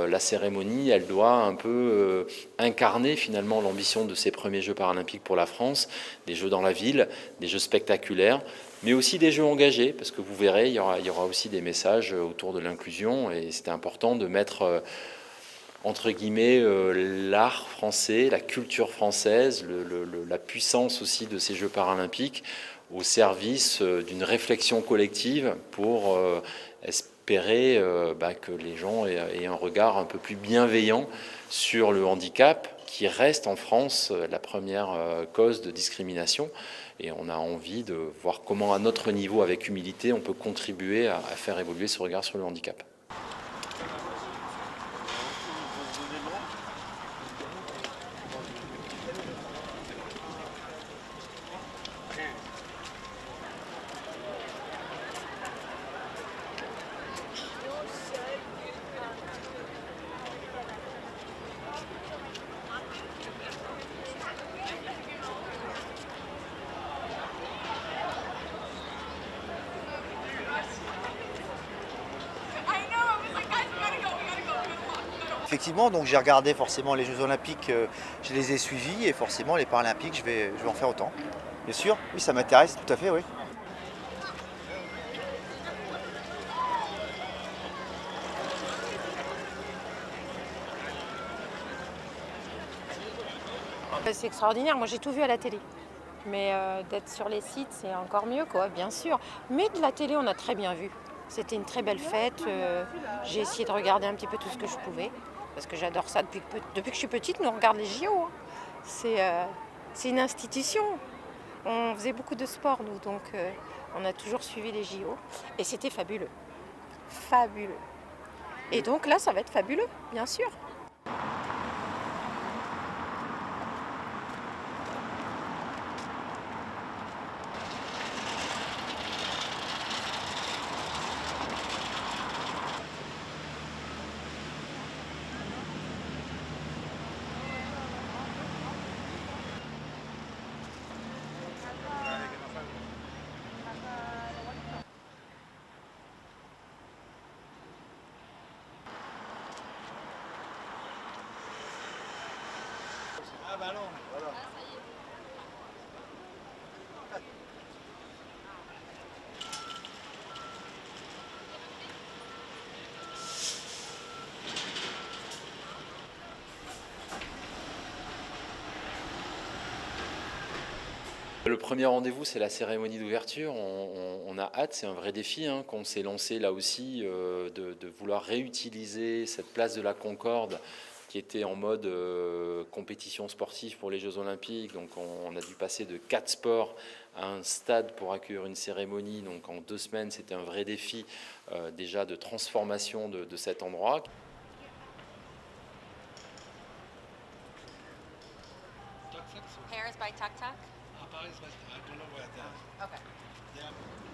La cérémonie, elle doit un peu incarner finalement l'ambition de ces premiers Jeux paralympiques pour la France, des Jeux dans la ville, des Jeux spectaculaires, mais aussi des Jeux engagés, parce que vous verrez, il y aura aussi des messages autour de l'inclusion, et c'était important de mettre entre guillemets l'art français, la culture française, la puissance aussi de ces Jeux paralympiques au service d'une réflexion collective pour espérer que les gens aient un regard un peu plus bienveillant sur le handicap, qui reste en France la première cause de discrimination. Et on a envie de voir comment, à notre niveau, avec humilité, on peut contribuer à faire évoluer ce regard sur le handicap. Effectivement, donc j'ai regardé forcément les Jeux Olympiques, je les ai suivis et forcément les Paralympiques, je vais en faire autant. Bien sûr, oui, ça m'intéresse tout à fait, oui. C'est extraordinaire, moi j'ai tout vu à la télé. Mais d'être sur les sites, c'est encore mieux, quoi, bien sûr. Mais de la télé, on a très bien vu. C'était une très belle fête. J'ai essayé de regarder un petit peu tout ce que je pouvais. Parce que j'adore ça depuis que je suis petite, nous on regarde les JO. Hein. C'est une institution. On faisait beaucoup de sport, nous, donc on a toujours suivi les JO. Et c'était fabuleux. Fabuleux. Et donc là, ça va être fabuleux, bien sûr. Ah bah non, voilà. Le premier rendez-vous, c'est la cérémonie d'ouverture. On a hâte, c'est un vrai défi qu'on s'est lancé là aussi, de vouloir réutiliser cette place de la Concorde qui était en mode compétition sportive pour les Jeux Olympiques. Donc on a dû passer de 4 sports à un stade pour accueillir une cérémonie. Donc en 2 semaines, c'était un vrai défi déjà de transformation de cet endroit. Paris by Tuk Tuk? Paris, but I don't know where that. Okay. Yeah.